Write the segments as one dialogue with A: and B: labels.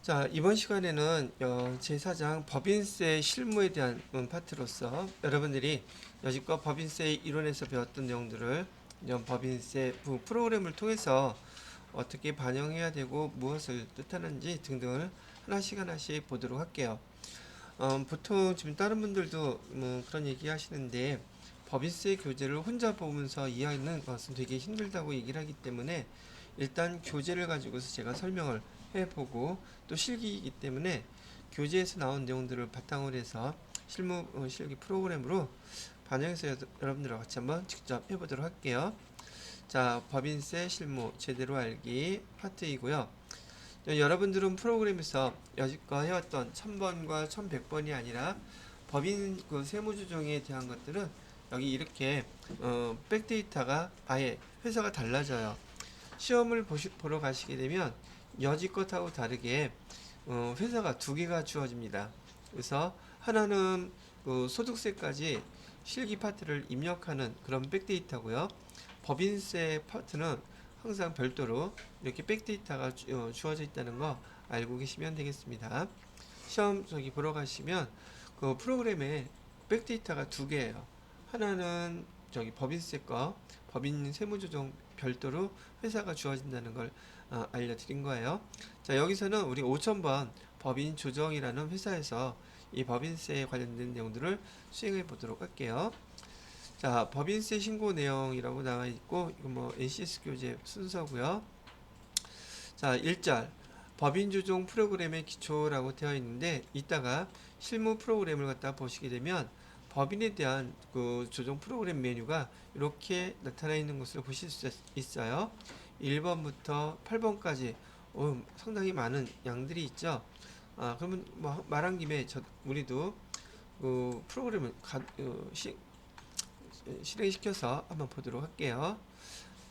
A: 자, 이번 시간에는 제4장 법인세 실무에 대한 파트로서 여러분들이 여지껏 법인세 이론에서 배웠던 내용들을 이런 법인세 프로그램을 통해서 어떻게 반영해야 되고 무엇을 뜻하는지 등등을 하나씩 보도록 할게요. 보통 지금 다른 분들도 그런 얘기 하시는데 법인세 교재를 혼자 보면서 이해하는 것은 되게 힘들다고 얘기를 하기 때문에 일단 교재를 가지고서 제가 설명을 해보고 또 실기이기 때문에 교재에서 나온 내용들을 바탕으로 해서 실기 프로그램으로 반영해서 여러분들과 같이 한번 직접 해보도록 할게요. 자, 법인세 실무 제대로 알기 파트이고요. 여러분들은 프로그램에서 여지껏 해왔던 1000번과 1100번이 아니라 법인 세무조정에 대한 것들은 여기 이렇게 백데이터가 아예 회사가 달라져요. 시험을 보러 가시게 되면 여지껏하고 다르게 회사가 두 개가 주어집니다. 그래서 하나는 소득세까지 실기 파트를 입력하는 그런 백데이터고요. 법인세 파트는 항상 별도로 이렇게 백데이터가 주어져 있다는 거 알고 계시면 되겠습니다. 시험 보러 가시면 그 프로그램에 백데이터가 두 개예요. 하나는 법인세 거, 법인 세무조정 별도로 회사가 주어진다는 걸 알려드린 거예요. 자, 여기서는 우리 5000번 법인 조정이라는 회사에서 이 법인세에 관련된 내용들을 수행해 보도록 할게요. 자, 법인세 신고 내용이라고 나와 있고, 이거 NCS 교재 순서고요. 자, 1절 법인 조정 프로그램의 기초라고 되어 있는데, 이따가 실무 프로그램을 갖다 보시게 되면 법인에 대한 조정 프로그램 메뉴가 이렇게 나타나 있는 것을 보실 수 있어요. 1번부터 8번까지 상당히 많은 양들이 있죠. 그러면 말한 김에 우리도 프로그램을 실행시켜서 한번 보도록 할게요.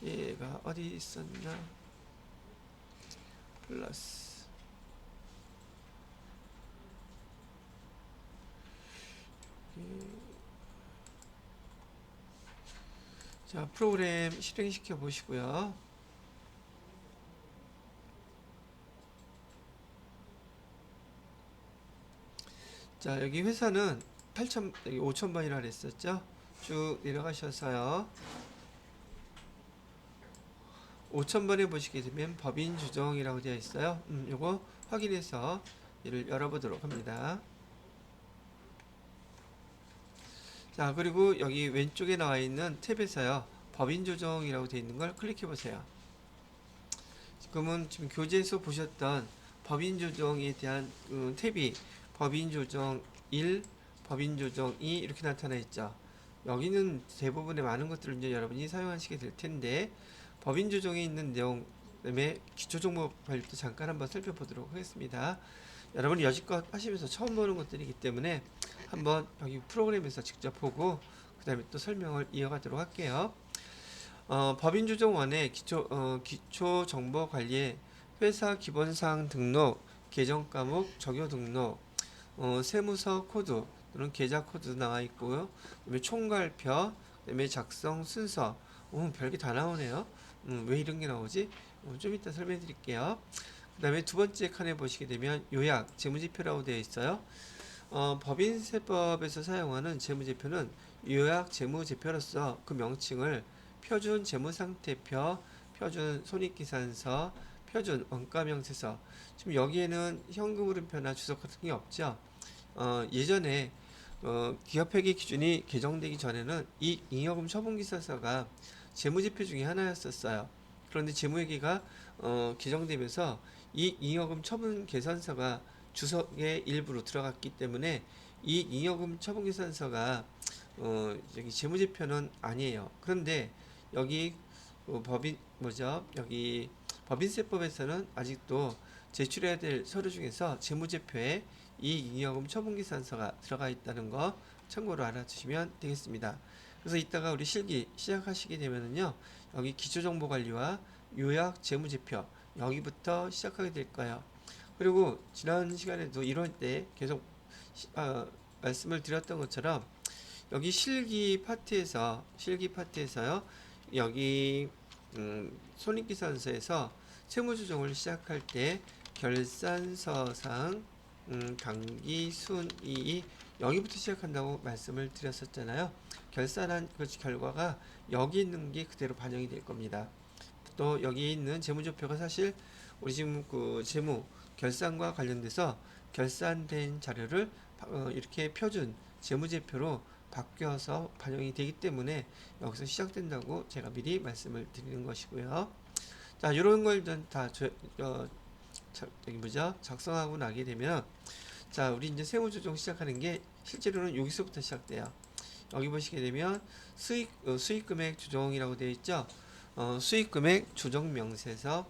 A: 얘가 어디 있었나? 플러스 자, 프로그램 실행시켜 보시고요. 자, 여기 회사는 5,000번이라 그랬었죠. 쭉 내려가셔서요. 5,000번에 보시게 되면 법인 조정이라고 되어 있어요. 요거 확인해서 이를 열어보도록 합니다. 자, 그리고 여기 왼쪽에 나와 있는 탭에서요. 법인 조정이라고 되어 있는 걸 클릭해 보세요. 그러면 지금 교재에서 보셨던 법인 조정에 대한 탭이 법인 조정 1, 법인 조정 2 이렇게 나타나 있죠. 여기는 대부분의 많은 것들을 이제 여러분이 사용하시게 될 텐데 법인 조정에 있는 내용 그다음에 기초정보 관리도 잠깐 한번 살펴보도록 하겠습니다. 여러분이 여지껏 하시면서 처음 보는 것들이기 때문에 한번 여기 프로그램에서 직접 보고 그 다음에 또 설명을 이어가도록 할게요. 법인조정원의 기초 정보 관리에 회사 기본사항 등록, 계정 과목 적용 등록, 세무서 코드 또는 계좌 코드 나와 있고요. 그다음에 총괄표, 그다음에 작성 순서, 별게 다 나오네요. 왜 이런 게 나오지? 좀 이따 설명해 드릴게요. 그 다음에 두 번째 칸에 보시게 되면 요약, 재무지표라고 되어 있어요. 법인세법에서 사용하는 재무제표는 요약 재무제표로서 그 명칭을 표준 재무상태표, 표준 손익계산서, 표준 원가명세서. 지금 여기에는 현금흐름표나 주석 같은 게 없죠. 예전에 기업회계 기준이 개정되기 전에는 이 잉여금 처분기사서가 재무제표 중에 하나였었어요. 그런데 재무회계가 개정되면서 이 잉여금 처분 계산서가 주석의 일부로 들어갔기 때문에 이 잉여금 처분 계산서가 여기 재무제표는 아니에요. 그런데 여기 여기 법인세법에서는 아직도 제출해야 될 서류 중에서 재무제표에 이 잉여금 처분계산서가 들어가 있다는 거 참고로 알아주시면 되겠습니다. 그래서 이따가 우리 실기 시작하시게 되면은요, 여기 기초정보관리와 요약 재무제표 여기부터 시작하게 될 거예요. 그리고 지난 시간에도 이런 때 계속 말씀을 드렸던 것처럼 여기 실기 파트에서요, 여기 손익계산서에서 세무조정을 시작할 때 결산서상 당기순이익 여기부터 시작한다고 말씀을 드렸었잖아요. 결산한 그 결과가 여기 있는 게 그대로 반영이 될 겁니다. 또 여기 있는 재무제표가 사실 우리 지금 그 재무 결산과 관련돼서 결산된 자료를 이렇게 표준 재무제표로 바뀌어서 반영이 되기 때문에 여기서 시작된다고 제가 미리 말씀을 드리는 것이고요. 자, 이런 걸 다 여기 뭐죠? 작성하고 나게 되면 자, 우리 이제 세무조정 시작하는 게 실제로는 여기서부터 시작돼요. 여기 보시게 되면 수익금액 조정이라고 되어 있죠. 수익금액 조정 명세서,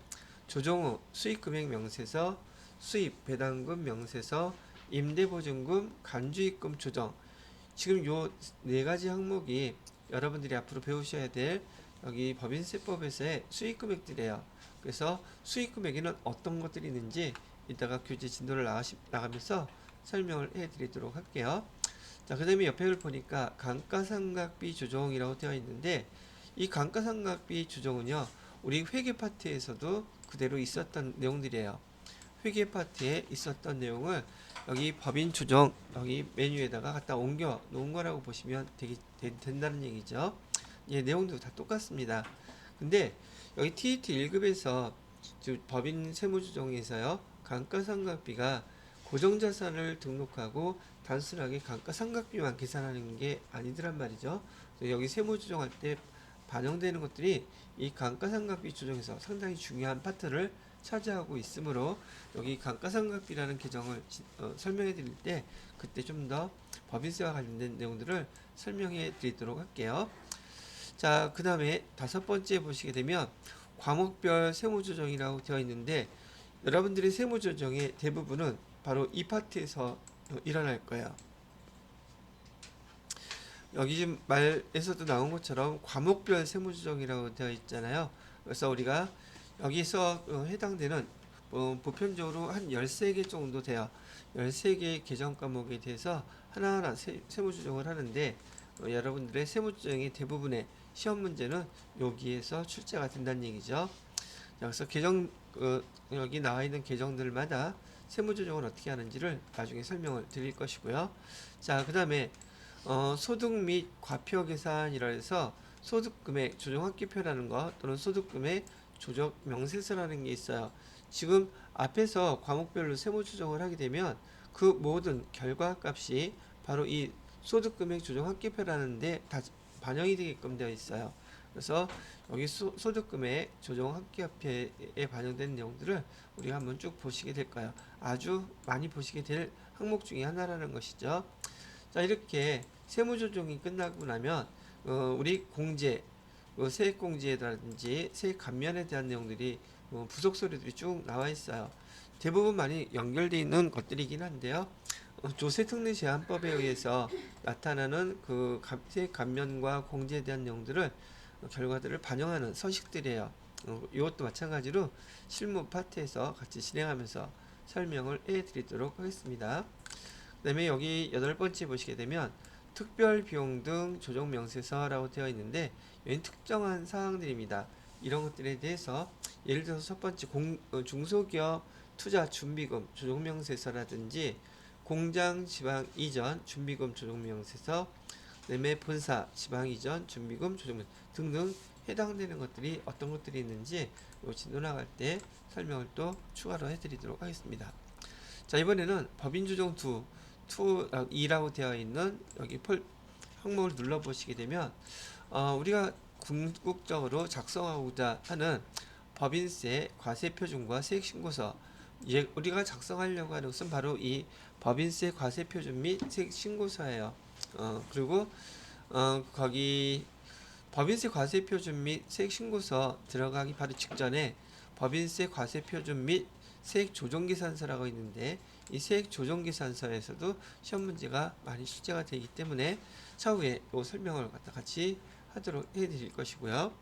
A: 조정 후 수익금액 명세서, 수입 배당금 명세서, 임대보증금, 간주입금 조정. 지금 요 네 가지 항목이 여러분들이 앞으로 배우셔야 될 여기 법인세법에서의 수익금액들이에요. 그래서 수익금액에는 어떤 것들이 있는지 이따가 교재 진도를 나가면서 설명을 해드리도록 할게요. 자, 그 다음에 옆에 보니까 감가상각비 조정이라고 되어 있는데 이 감가상각비 조정은요 우리 회계 파트에서도 그대로 있었던 내용들이에요. 회계 파트에 있었던 내용을 여기 법인 조정 여기 메뉴에다가 갖다 옮겨 놓은 거라고 보시면 된다는 얘기죠. 예, 내용도 다 똑같습니다. 근데 여기 TET 1급에서 법인 세무조정에서요 감가상각비가 고정자산을 등록하고 단순하게 감가상각비만 계산하는 게 아니더란 말이죠. 여기 세무조정할 때 반영되는 것들이 이 감가상각비 조정에서 상당히 중요한 파트를 차지하고 있으므로 여기 감가상각비라는 계정을 설명해 드릴 때 그때 좀 더 법인세와 관련된 내용들을 설명해 드리도록 할게요. 자, 그 다음에 5번째 보시게 되면 과목별 세무조정이라고 되어 있는데 여러분들의 세무조정의 대부분은 바로 이 파트에서 일어날 거예요. 여기 지금 말에서도 나온 것처럼 과목별 세무조정이라고 되어 있잖아요. 그래서 우리가 여기서 해당되는 보편적으로 한 13개 정도 돼요. 13개의 계정 과목에 대해서 하나하나 세무조정을 하는데 여러분들의 세무조정의 대부분의 시험 문제는 여기에서 출제가 된다는 얘기죠. 그래서 여기 나와 있는 계정들마다 세무조정을 어떻게 하는지를 나중에 설명을 드릴 것이고요. 자, 그 다음에 소득 및 과표 계산이라 해서 소득금액 조정합계표라는 거 또는 소득금액 조정 명세서라는 게 있어요. 지금 앞에서 과목별로 세무조정을 하게 되면 그 모든 결과값이 바로 이 소득금액 조정합계표라는 데 다 반영이 되게끔 되어 있어요. 그래서 여기 소득금액 조정합계표에 반영된 내용들을 우리가 한번 쭉 보시게 될 거예요. 아주 많이 보시게 될 항목 중에 하나라는 것이죠. 자, 이렇게 세무조정이 끝나고 나면 우리 공제, 세액공제라든지 세액 감면에 대한 내용들이 부속서류들이 쭉 나와 있어요. 대부분 많이 연결되어 있는 것들이긴 한데요. 조세특례제한법에 의해서 나타나는 그 세액 감면과 공제에 대한 내용들을 결과들을 반영하는 서식들이에요. 이것도 마찬가지로 실무 파트에서 같이 진행하면서 설명을 해드리도록 하겠습니다. 그 다음에 여기 8번째 보시게 되면 특별 비용 등 조정 명세서라고 되어 있는데 여기 특정한 사항들입니다. 이런 것들에 대해서 예를 들어서 첫 번째 중소기업 투자 준비금 조정 명세서라든지 공장 지방 이전 준비금 조정 명세서, 그다음에 본사 지방 이전 준비금 조정 명세서 등등 해당되는 것들이 어떤 것들이 있는지 진도 나갈 때 설명을 또 추가로 해드리도록 하겠습니다. 자, 이번에는 법인조정 2라고 되어 있는 여기 항목을 눌러보시게 되면 우리가 궁극적으로 작성하고자 하는 법인세 과세표준과 세액신고서 우리가 작성하려고 하는 것은 바로 이 법인세 과세표준 및 세액신고서예요. 그리고 거기 법인세 과세표준 및 세액신고서 들어가기 바로 직전에 법인세 과세표준 및 세액조정계산서라고 있는데 이 세액조정계산서에서도 시험 문제가 많이 출제가 되기 때문에 차후에 이 설명을 같이 하도록 해드릴 것이고요.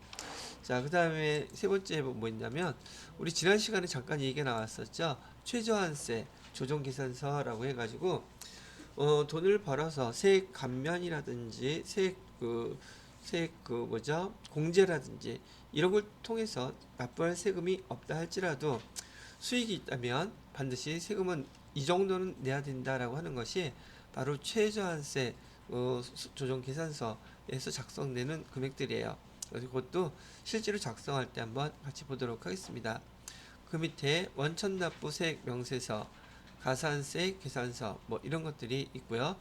A: 자, 그 다음에 세 번째 뭐 있냐면 우리 지난 시간에 잠깐 얘기가 나왔었죠. 최저한세 조정계산서라고 해가지고 돈을 벌어서 세액 감면이라든지 공제라든지 이런 걸 통해서 납부할 세금이 없다 할지라도 수익이 있다면 반드시 세금은 이 정도는 내야 된다라고 하는 것이 바로 최저한세 조정 계산서에서 작성되는 금액들이에요. 그래서 그것도 실제로 작성할 때 한번 같이 보도록 하겠습니다. 그 밑에 원천납부세액 명세서, 가산세 계산서 뭐 이런 것들이 있고요.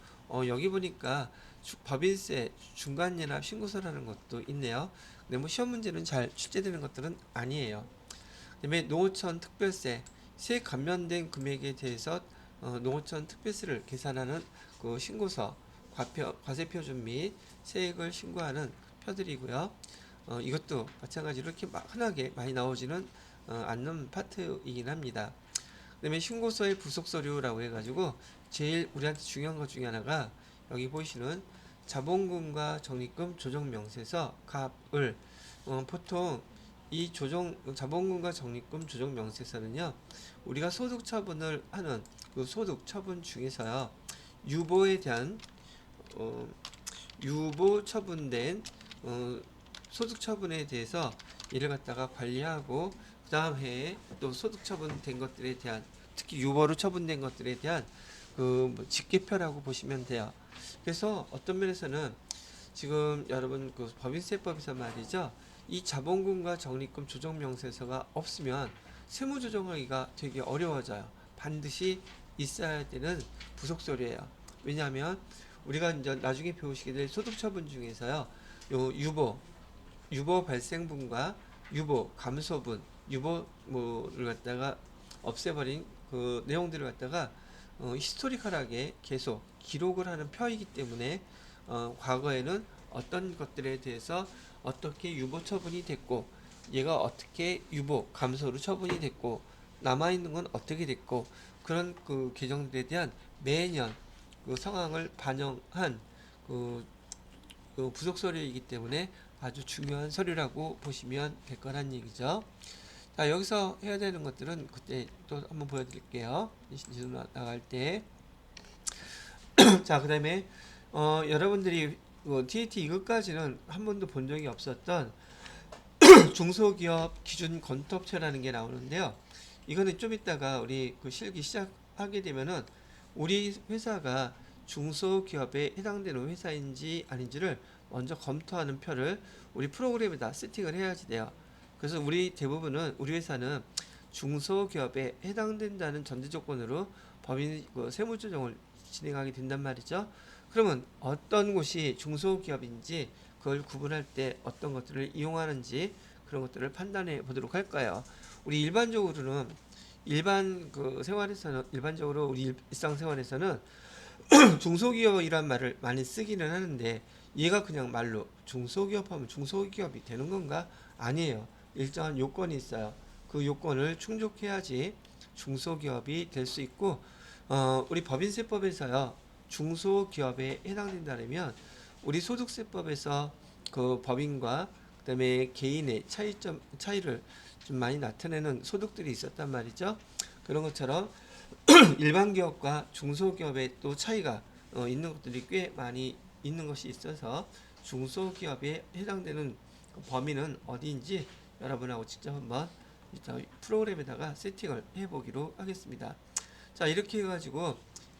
A: 여기 보니까 법인세 중간연합 신고서라는 것도 있네요. 근데 뭐 시험 문제는 잘 출제되는 것들은 아니에요. 그다음에 농어촌 특별세, 세액 감면된 금액에 대해서 농어촌 특별세를 계산하는 그 신고서, 과세표 준 및 세액을 신고하는 표들이고요. 이것도 마찬가지로 이렇게 흔하게 많이 나오지는 않는 파트이긴 합니다. 그다음에 신고서의 부속 서류라고 해가지고 제일 우리한테 중요한 것 중에 하나가 여기 보시는 자본금과 적립금 조정 명세서 갑을 보통 이 자본금과 적립금 조정 명세서는요, 우리가 소득 처분을 하는 그 소득 처분 중에서요, 유보에 대한 유보 처분된 소득 처분에 대해서 이를 갖다가 관리하고 그 다음 해에 또 소득 처분된 것들에 대한, 특히 유보로 처분된 것들에 대한 그 직계표라고 보시면 돼요. 그래서 어떤 면에서는 지금 여러분 그 법인세법에서 말이죠, 이 자본금과 적립금 조정 명세서가 없으면 세무 조정하기가 되게 어려워져요. 반드시 있어야 되는 부속 서류예요. 왜냐하면 우리가 이제 나중에 배우시게 될 소득 처분 중에서요, 요 유보 발생분과 유보 감소분, 유보를 갖다가 없애버린 그 내용들을 갖다가 히스토리컬하게 계속 기록을 하는 표이기 때문에 과거에는 어떤 것들에 대해서 어떻게 유보 처분이 됐고, 얘가 어떻게 유보 감소로 처분이 됐고, 남아있는 건 어떻게 됐고, 그런 그 계정들에 대한 매년 그 상황을 반영한 그 부속 서류이기 때문에 아주 중요한 서류라고 보시면 될 거란 얘기죠. 자, 여기서 해야 되는 것들은 그때 또 한번 보여드릴게요. 이제 나갈 때. 자, 그 다음에 여러분들이 TAT 이것까지는 한 번도 본 적이 없었던 중소기업 기준 검토업체라는 게 나오는데요. 이거는 좀 이따가 우리 그 실기 시작하게 되면은 우리 회사가 중소기업에 해당되는 회사인지 아닌지를 먼저 검토하는 표를 우리 프로그램에다 세팅을 해야지 돼요. 그래서 우리 대부분은 우리 회사는 중소기업에 해당된다는 전제 조건으로 법인 세무조정을 진행하게 된단 말이죠. 그러면 어떤 곳이 중소기업인지 그걸 구분할 때 어떤 것들을 이용하는지 그런 것들을 판단해 보도록 할까요? 우리 일반적으로는 일반적으로 우리 일상생활에서는 중소기업이란 말을 많이 쓰기는 하는데, 얘가 그냥 말로 중소기업 하면 중소기업이 되는 건가? 아니에요. 일정한 요건이 있어요. 그 요건을 충족해야지 중소기업이 될 수 있고, 우리 법인세법에서요, 중소기업에 해당된다면 우리 소득세법에서 그 법인과 그다음에 개인의 차이를 좀 많이 나타내는 소득들이 있었단 말이죠. 그런 것처럼 일반 기업과 중소기업의 또 차이가 있는 것들이 꽤 많이 있는 것이 있어서 중소기업에 해당되는 범위는 어디인지 여러분하고 직접 한번 프로그램에다가 세팅을 해보기로 하겠습니다. 자, 이렇게 해가지고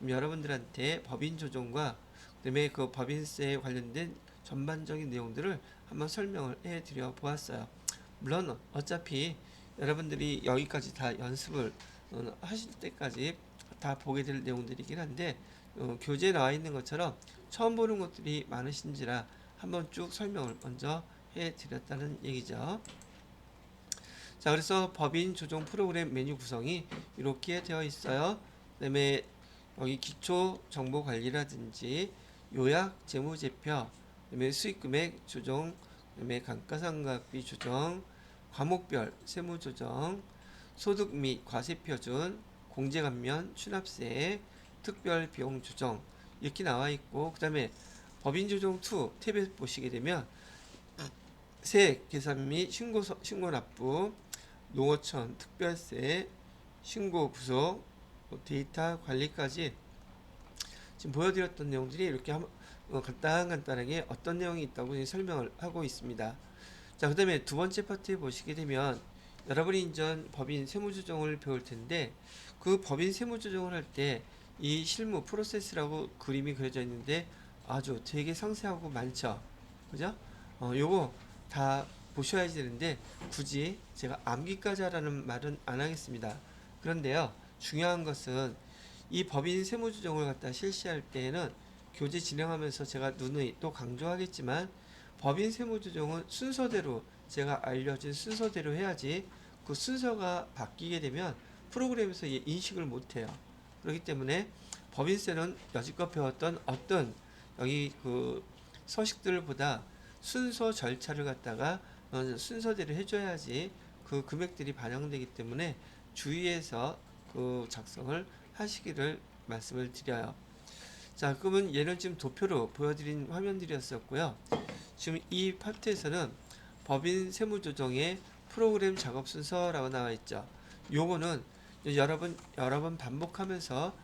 A: 여러분들한테 법인 조정과 그다음에 그 법인세에 관련된 전반적인 내용들을 한번 설명을 해드려 보았어요. 물론 어차피 여러분들이 여기까지 다 연습을 하실 때까지 다 보게 될 내용들이긴 한데, 교재에 나와 있는 것처럼 처음 보는 것들이 많으신지라 한번 쭉 설명을 먼저 해드렸다는 얘기죠. 자, 그래서 법인 조정 프로그램 메뉴 구성이 이렇게 되어 있어요. 그다음에 여기 기초 정보 관리라든지 요약 재무제표, 그다음에 수익금액 조정, 그다음에 감가상각비 조정, 과목별 세무 조정, 소득 및 과세 표준, 공제 감면, 추납세, 특별 비용 조정 이렇게 나와 있고, 그다음에 법인 조정 2 탭에 보시게 되면 세액 계산 및 신고 납부, 농어촌 특별세, 신고 부속, 데이터 관리까지 지금 보여드렸던 내용들이 이렇게 간단하게 어떤 내용이 있다고 설명을 하고 있습니다. 자, 그 다음에 두 번째 파트에 보시게 되면 여러분이 이제 법인 세무조정을 배울 텐데 그 법인 세무조정을 할 때 이 실무 프로세스라고 그림이 그려져 있는데 아주 되게 상세하고 많죠. 그죠? 요거 다 보셔야 되는데 굳이 제가 암기까지 하라는 말은 안 하겠습니다. 그런데요, 중요한 것은 이 법인 세무조정을 갖다 실시할 때에는 교재 진행하면서 제가 누누이 또 강조하겠지만 법인 세무조정은 순서대로 제가 알려진 순서대로 해야지 그 순서가 바뀌게 되면 프로그램에서 인식을 못해요. 그렇기 때문에 법인세는 여지껏 배웠던 어떤 여기 그 서식들보다 순서 절차를 갖다가 순서대로 해줘야지 그 금액들이 반영되기 때문에 주의해서 그 작성을 하시기를 말씀을 드려요. 자, 그러면 얘는 지금 도표로 보여드린 화면들이었었고요. 지금 이 파트에서는 법인 세무조정의 프로그램 작업 순서라고 나와 있죠. 요거는 여러 번 반복하면서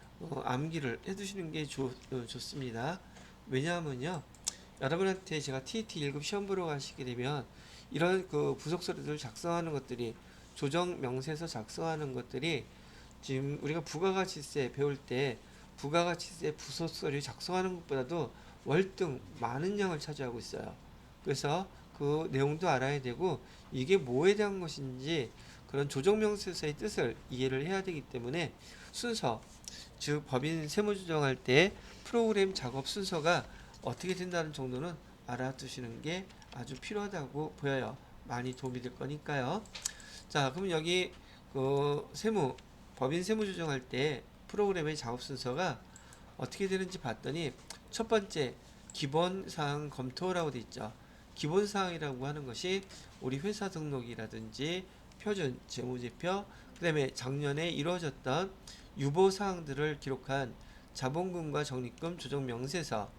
A: 암기를 해두시는 게 좋습니다. 왜냐하면요, 여러분한테 제가 TET 1급 시험 보러 가시게 되면 이런 그 부속서류들 작성하는 것들이 조정 명세서 작성하는 것들이 지금 우리가 부가가치세 배울 때 부가가치세 부속서류 작성하는 것보다도 월등 많은 양을 차지하고 있어요. 그래서 그 내용도 알아야 되고 이게 뭐에 대한 것인지 그런 조정명세서의 뜻을 이해를 해야 되기 때문에 순서, 즉 법인 세무조정할 때 프로그램 작업 순서가 어떻게 된다는 정도는 알아두시는 게 아주 필요하다고 보여요. 많이 도움이 될 거니까요. 자, 그럼 여기 그 법인 세무조정할 때 프로그램의 작업 순서가 어떻게 되는지 봤더니 첫 번째 기본사항 검토라고 돼 있죠. 기본사항이라고 하는 것이 우리 회사 등록이라든지 표준 재무제표, 그 다음에 작년에 이루어졌던 유보사항들을 기록한 자본금과 적립금 조정 명세서,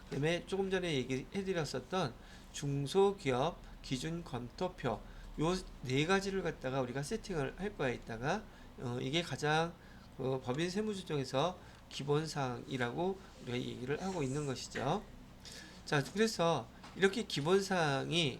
A: 그 다음에 조금 전에 얘기해드렸었던 중소기업 기준 검토표, 요 네 가지를 갖다가 우리가 세팅을 할 거야 이따가. 이게 가장 법인 세무조정에서 기본사항이라고 우리가 얘기를 하고 있는 것이죠. 자, 그래서 이렇게 기본사항이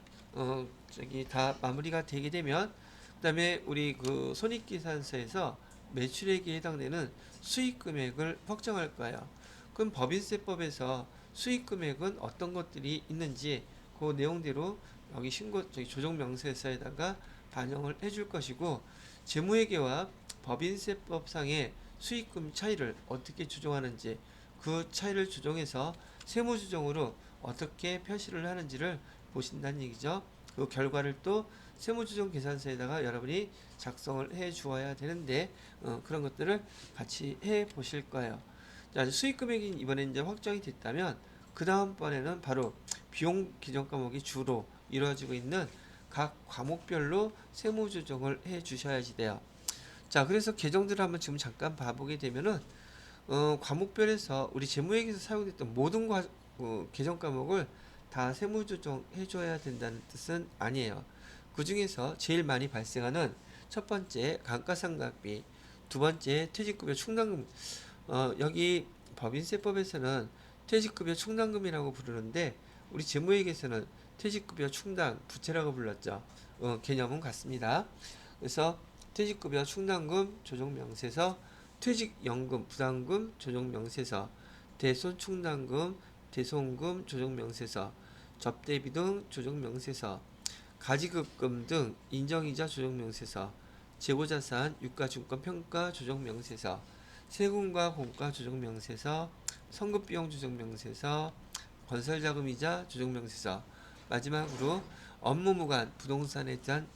A: 저기 다 마무리가 되게 되면 그다음에 우리 그 손익계산서에서 매출액에 해당되는 수익금액을 확정할 거예요. 그럼 법인세법에서 수익금액은 어떤 것들이 있는지 그 내용대로 여기 저기 조정명세서에다가 반영을 해줄 것이고, 재무회계와 법인세법상의 수익금 차이를 어떻게 조정하는지 그 차이를 조정해서 세무조정으로 어떻게 표시를 하는지를 보신다는 얘기죠. 그 결과를 또 세무조정 계산서에다가 여러분이 작성을 해 주어야 되는데 그런 것들을 같이 해 보실 거예요. 자, 수익금액이 이번에 이제 확정이 됐다면 그 다음번에는 바로 비용 기정 과목이 주로 이루어지고 있는 각 과목별로 세무조정을 해 주셔야지 돼요. 자, 그래서 계정들을 한번 지금 잠깐 봐보게 되면은 과목별에서 우리 재무회계에서 사용됐던 모든 계정 과목을 다 세무조정 해줘야 된다는 뜻은 아니에요. 그 중에서 제일 많이 발생하는 첫 번째 감가상각비, 두 번째 퇴직급여 충당금. 여기 법인세법에서는 퇴직급여 충당금이라고 부르는데 우리 재무회계에서는 퇴직급여 충당 부채라고 불렀죠. 개념은 같습니다. 그래서 퇴직급여 충당금 조정명세서, 퇴직연금 부담금 조정명세서, 대손충당금 대손금 조정명세서, 접대비 등 조정명세서, 가지급금 등 인정이자 조정명세서, 재고자산 유가증권 평가 조정명세서, 세금과 공과 조정명세서, 성급비용 조정명세서, 건설자금이자 조정명세서, 마지막으로 업무무관 부동산에 대한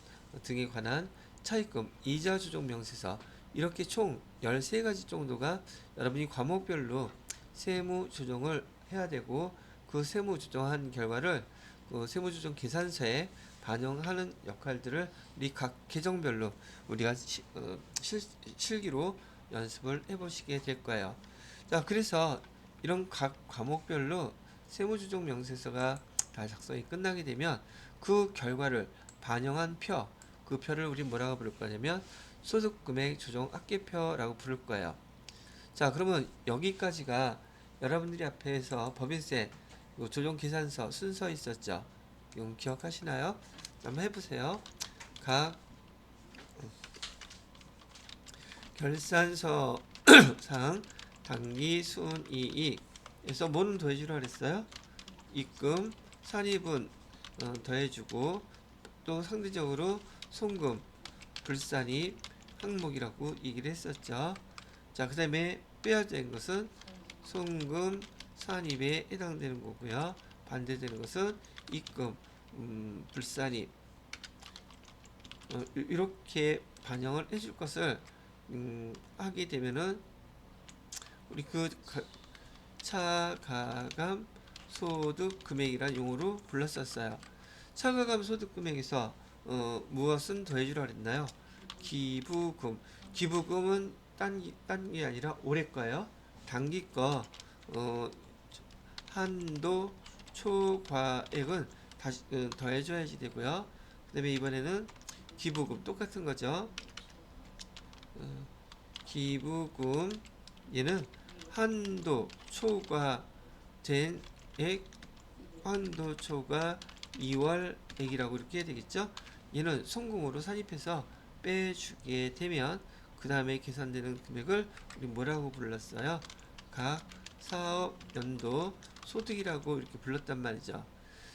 A: 등에 관한 차입금 이자 조정명세서, 이렇게 총 13가지 정도가 여러분이 과목별로 세무 조정을 해야 되고 그 세무 조정한 결과를 그 세무조정 계산서에 반영하는 역할들을 우리 각 계정별로 우리가 실기로 연습을 해보시게 될 거예요. 자, 그래서 이런 각 과목별로 세무조정 명세서가 다 작성이 끝나게 되면 그 결과를 반영한 그 표를 우리 뭐라고 부를 거냐면 소득금액 조정 합계표라고 부를 거예요. 자, 그러면 여기까지가 여러분들이 앞에서 법인세 조정 계산서 순서 있었죠? 이건 기억하시나요? 한번 해보세요. 각 결산서상 당기순이익에서 뭐는 더해주라 그랬어요? 입금, 산입은 더해주고 또 상대적으로 송금, 불산입 항목이라고 얘기를 했었죠. 자, 그 다음에 빼야 되는 것은 송금, 산입에 해당되는 거고요. 반대되는 것은 입금, 불산입 이렇게 반영을 해줄 것을 하게 되면은 우리 그 차가감 소득 금액이란 용어로 불렀었어요. 차가감 소득 금액에서 무엇은 더해주라 그랬나요? 기부금. 기부금은 딴 게 아니라 올해 거예요. 단기 거 한도 초과액은 다시 더해줘야지 되고요. 그다음에 이번에는 기부금 똑같은 거죠. 기부금 얘는 한도 초과된 액, 한도 초과 2월액이라고 이렇게 해야 되겠죠. 얘는 송금으로 산입해서 빼주게 되면 그 다음에 계산되는 금액을 우리 뭐라고 불렀어요? 각 사업 연도 소득이라고 이렇게 불렀단 말이죠.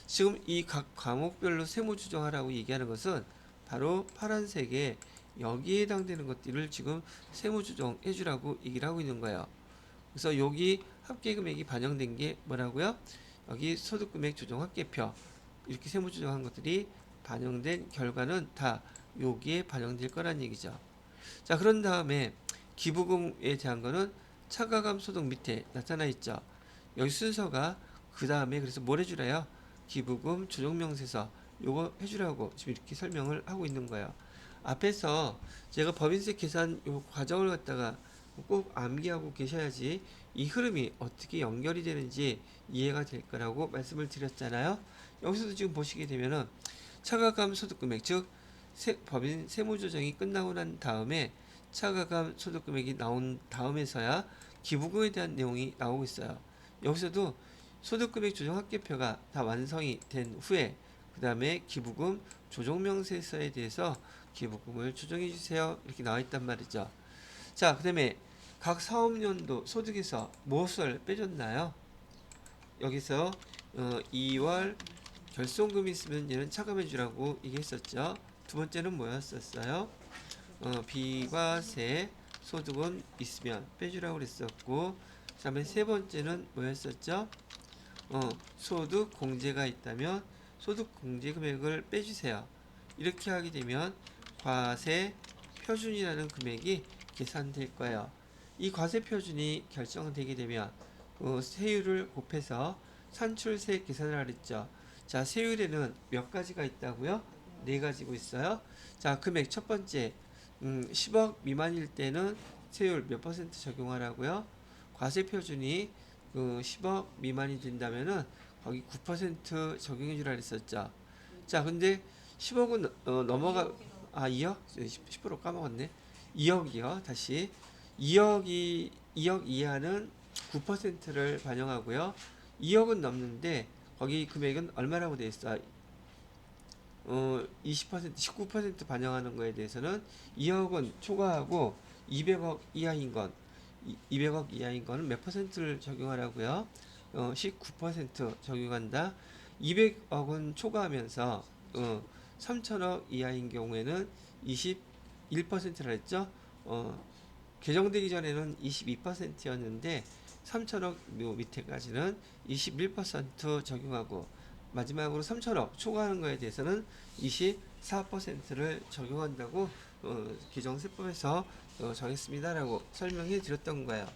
A: 지금 이 각 과목별로 세무 추정하라고 얘기하는 것은 바로 파란색에 여기에 해당되는 것들을 지금 세무 추정해 주라고 얘기를 하고 있는 거예요. 그래서 여기 합계 금액이 반영된 게 뭐라고요? 여기 소득금액 조정 합계표 이렇게 세무 추정한 것들이 반영된 결과는 다 여기에 반영될 거란 얘기죠. 자, 그런 다음에 기부금에 대한 거는 차가감 소득 밑에 나타나 있죠. 여기 순서가 그 다음에 그래서 뭘 해주래요? 기부금 조정명세서 요거 해주라고 지금 이렇게 설명을 하고 있는 거예요. 앞에서 제가 법인세 계산 요 과정을 갖다가 꼭 암기하고 계셔야지 이 흐름이 어떻게 연결이 되는지 이해가 될 거라고 말씀을 드렸잖아요. 여기서도 지금 보시게 되면은 차가감 소득금액 즉 법인 세무조정이 끝나고 난 다음에 차가감 소득금액이 나온 다음에서야 기부금에 대한 내용이 나오고 있어요. 여기서도 소득금액 조정 합계표가 다 완성이 된 후에 그 다음에 기부금 조정명세서에 대해서 기부금을 조정해 주세요 이렇게 나와 있단 말이죠. 자, 그 다음에 각 사업연도 소득에서 무엇을 빼줬나요? 여기서 2월 결손금이 있으면 얘는 차감해 주라고 얘기했었죠. 두 번째는 뭐였었어요? 비과세 소득은 있으면 빼주라고 그랬었고, 그 다음에 세 번째는 뭐였었죠? 소득 공제가 있다면 소득 공제 금액을 빼주세요. 이렇게 하게 되면 과세 표준이라는 금액이 계산될 거예요. 이 과세 표준이 결정되게 되면 세율을 곱해서 산출세 계산을 하랬죠. 자, 세율에는 몇 가지가 있다고요? 네 가지고 있어요. 자, 금액 첫 번째 10억 미만일 때는 세율 몇 퍼센트 적용하라고요? 과세 표준이 10억 미만이 된다면은 거기 9% 적용해 주라 그랬었죠. 자, 근데 10억은 넘어가 2억? 10% 까먹었네. 2억이요. 다시 2억 이하는 9%를 반영하고요. 2억은 넘는데 거기 금액은 얼마라고 돼 있어? 20%, 19% 반영하는 거에 대해서는 2억은 초과하고 200억 이하인 건 200억 이하인 거는 몇 퍼센트를 적용하라고요? 19% 적용한다. 200억은 초과하면서 3천억 이하인 경우에는 21%라 했죠. 개정되기 전에는 22%였는데 3천억 밑에까지는 21% 적용하고 마지막으로 3천억 초과하는 거에 대해서는 24%를 적용한다고 규정세법에서 정했습니다라고 설명해 드렸던 거예요.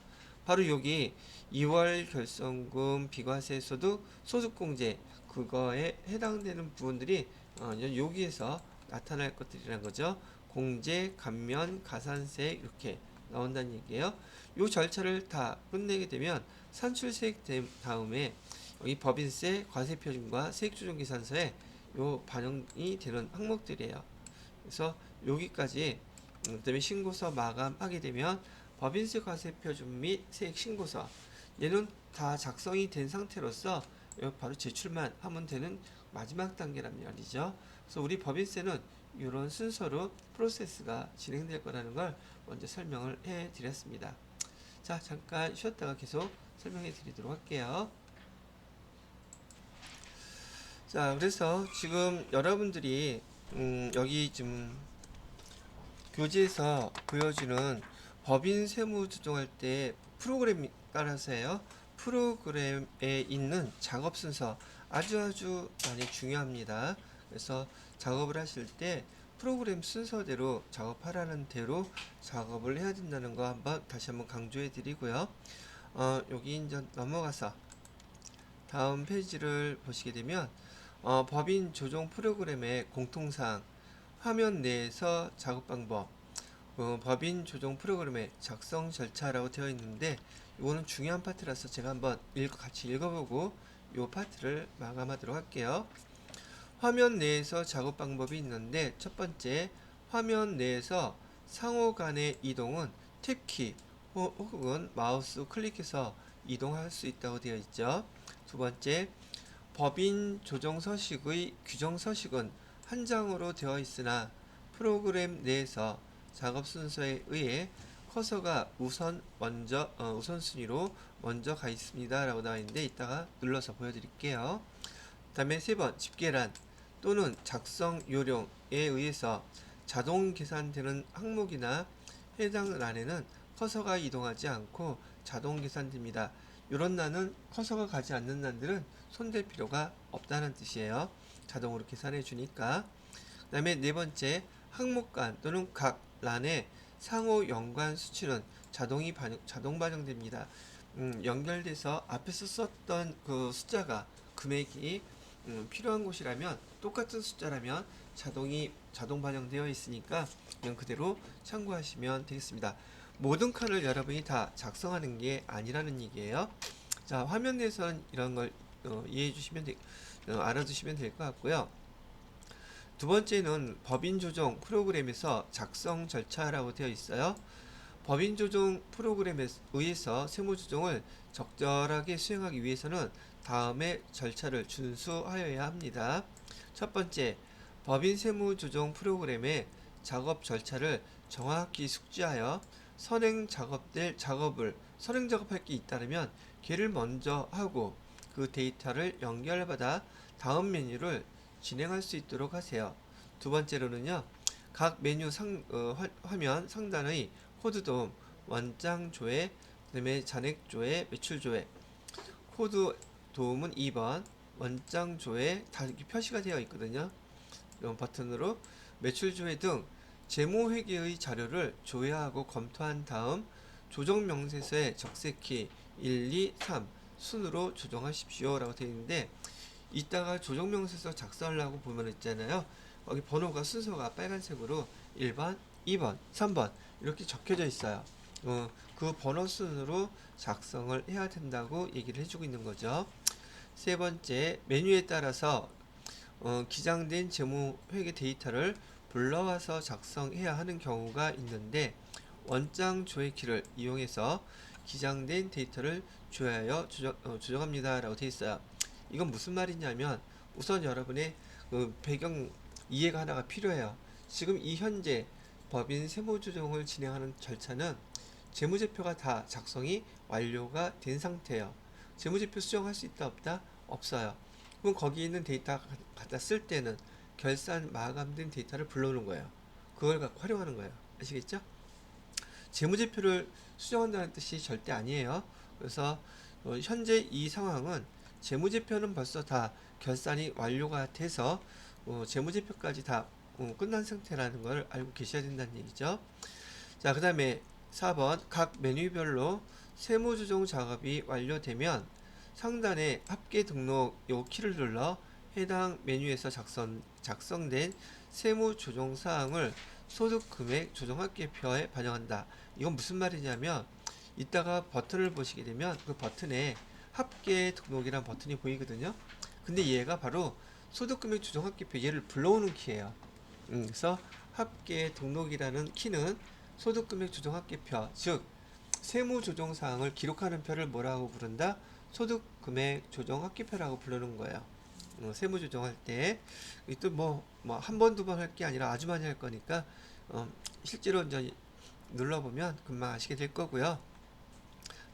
A: 바로 여기 2월 결손금 비과세 소득공제 그거에 해당되는 부분들이 여기에서 나타날 것들이라는 거죠. 공제, 감면, 가산세 이렇게 나온다는 얘기예요. 이 절차를 다 끝내게 되면 산출세액 다음에 이 법인세, 과세표준과 세액조정계산서에 요 반영이 되는 항목들이에요. 그래서 여기까지 그다음에 신고서 마감하게 되면 법인세 과세표준 및 세액신고서 얘는 다 작성이 된 상태로서 바로 제출만 하면 되는 마지막 단계란 말이죠. 그래서 우리 법인세는 이런 순서로 프로세스가 진행될 거라는 걸 먼저 설명을 해 드렸습니다. 자, 잠깐 쉬었다가 계속 설명해 드리도록 할게요. 자, 그래서 지금 여러분들이 여기 좀 교재에서 보여주는 법인 세무 조정할 때 프로그램 따라서 해요. 프로그램에 있는 작업 순서 아주 많이 중요합니다. 그래서 작업을 하실 때 프로그램 순서대로 작업하라는 대로 작업을 해야 된다는 거 다시 한번 강조해 드리고요. 여기 이제 넘어가서 다음 페이지를 보시게 되면 법인 조정 프로그램의 공통사항, 화면 내에서 작업 방법, 법인 조정 프로그램의 작성 절차라고 되어 있는데 이거는 중요한 파트라서 제가 한번 같이 읽어보고 이 파트를 마감하도록 할게요. 화면 내에서 작업 방법이 있는데 첫 번째, 화면 내에서 상호 간의 이동은 탭키 혹은 마우스 클릭해서 이동할 수 있다고 되어 있죠. 두 번째, 법인 조정 서식의 규정 서식은 한 장으로 되어 있으나 프로그램 내에서 작업 순서에 의해 커서가 우선순위로 먼저 가 있습니다 라고 나와 있는데 이따가 눌러서 보여드릴게요. 그 다음에 세 번, 집계란 또는 작성 요령에 의해서 자동 계산되는 항목이나 해당 란에는 커서가 이동하지 않고 자동 계산됩니다. 이런 란은 커서가 가지 않는 란들은 손댈 필요가 없다는 뜻이에요. 자동으로 계산해 주니까. 그 다음에 네 번째, 항목 간 또는 각 란의 상호 연관 수치는 자동 반영됩니다. 연결돼서 앞에서 썼던 그 숫자가 금액이 필요한 곳이라면 똑같은 숫자라면 자동 반영되어 있으니까 그냥 그대로 참고하시면 되겠습니다. 모든 칸을 여러분이 다 작성하는 게 아니라는 얘기예요. 자, 화면 내에서는 이런 걸 이해해 주시면 알아두시면 될 것 같고요. 두 번째는 법인 조정 프로그램에서 작성 절차라고 되어 있어요. 법인 조정 프로그램에 의해서 세무 조정을 적절하게 수행하기 위해서는 다음의 절차를 준수하여야 합니다. 첫 번째, 법인 세무 조정 프로그램의 작업 절차를 정확히 숙지하여 선행 작업할 게 있다면 걔를 먼저 하고 그 데이터를 연결받아 다음 메뉴를 진행할 수 있도록 하세요. 두 번째로는요, 각 메뉴 화면 상단의 코드 도움, 원장 조회, 그다음에 잔액 조회, 매출 조회. 코드 도움은 2번, 원장 조회 다 이렇게 표시가 되어 있거든요. 이런 버튼으로 매출 조회 등 재무 회계의 자료를 조회하고 검토한 다음 조정 명세서에 적색키 1, 2, 3 순으로 조정하십시오 라고 되어 있는데 이따가 조정 명세서 작성하려고 보면 있잖아요. 거기 번호가 순서가 빨간색으로 1번, 2번, 3번 이렇게 적혀져 있어요. 그 번호 순으로 작성을 해야 된다고 얘기를 해주고 있는 거죠. 세 번째, 메뉴에 따라서 기장된 재무회계 데이터를 불러와서 작성해야 하는 경우가 있는데 원장 조회키를 이용해서 기장된 데이터를 조회하여 조정합니다 라고 되어 있어요. 이건 무슨 말이냐면 우선 여러분의 그 배경 이해가 하나가 필요해요. 지금 이 현재 법인 세무조정을 진행하는 절차는 재무제표가 다 작성이 완료가 된 상태예요. 재무제표 수정할 수 있다 없다? 없어요. 그럼 거기 있는 데이터 갖다 쓸 때는 결산 마감된 데이터를 불러오는 거예요. 그걸 갖고 활용하는 거예요. 아시겠죠? 재무제표를 수정한다는 뜻이 절대 아니에요. 그래서 현재 이 상황은 재무제표는 벌써 다 결산이 완료가 돼서 재무제표까지 다 끝난 상태라는 걸 알고 계셔야 된다는 얘기죠. 자, 그 다음에 4번 각 메뉴별로 세무조정 작업이 완료되면 상단에 합계 등록 요 키를 눌러 해당 메뉴에서 작성된 세무조정 사항을 소득금액 조정합계표에 반영한다. 이건 무슨 말이냐면 이따가 버튼을 보시게 되면 그 버튼에 합계 등록이란 버튼이 보이거든요. 근데 얘가 바로 소득금액 조정합계표 얘를 불러오는 키예요. 그래서 합계 등록이라는 키는 소득금액 조정합계표, 즉 세무조정사항을 기록하는 표를 뭐라고 부른다? 소득금액 조정합계표라고 부르는 거예요. 세무조정할 때 또 한 번, 두 번 할 게 아니라 아주 많이 할 거니까 실제로 이제 눌러보면 금방 아시게 될 거고요.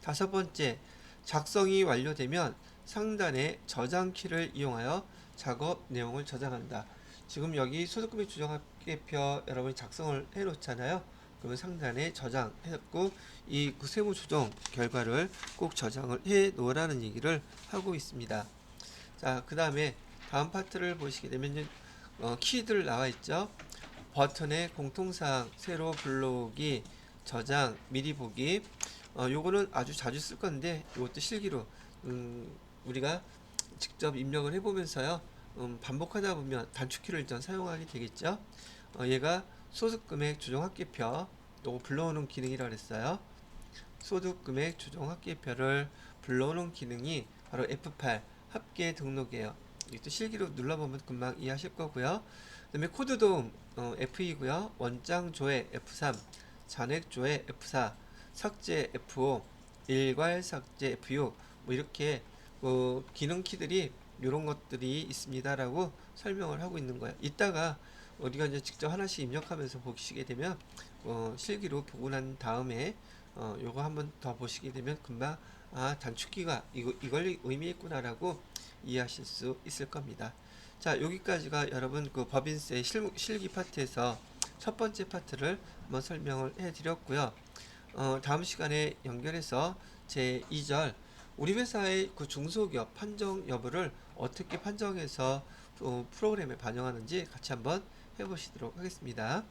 A: 다섯 번째, 작성이 완료되면 상단의 저장 키를 이용하여 작업 내용을 저장한다. 지금 여기 소득금액 조정합계표 여러분이 작성을 해 놓잖아요. 그러면 상단에 저장했고 이 세무 조정 결과를 꼭 저장을 해 놓으라는 얘기를 하고 있습니다. 자, 그 다음에 다음 파트를 보시게 되면 키들 나와 있죠. 버튼의 공통사항, 세로 불러오기, 저장, 미리 보기. 요거는 아주 자주 쓸 건데 이것도 실기로 우리가 직접 입력을 해보면서요. 반복하다 보면 단축키를 좀 사용하게 되겠죠. 얘가 소득금액 조정합계표 요거 불러오는 기능이라고 했어요. 소득금액 조정합계표를 불러오는 기능이 바로 F8 합계 등록이에요. 이것도 실기로 눌러보면 금방 이해하실 거고요. 그 다음에 코드 도움 F2고요. 원장 조회 F3, 잔액 조회 F4, 삭제 F5, 일괄 삭제 F6 뭐 이렇게 기능 키들이 이런 것들이 있습니다라고 설명을 하고 있는 거예요. 이따가 우리가 이제 직접 하나씩 입력하면서 보시게 되면 실기로 보고 난 다음에 요거 한번 더 보시게 되면 금방 단축키가 이걸 의미했구나라고 이해하실 수 있을 겁니다. 자, 여기까지가 여러분 그 법인세 실기 파트에서 첫 번째 파트를 한번 설명을 해 드렸고요. 다음 시간에 연결해서 제 2절 우리 회사의 그 중소기업 판정 여부를 어떻게 판정해서 프로그램에 반영하는지 같이 한번 해보시도록 하겠습니다.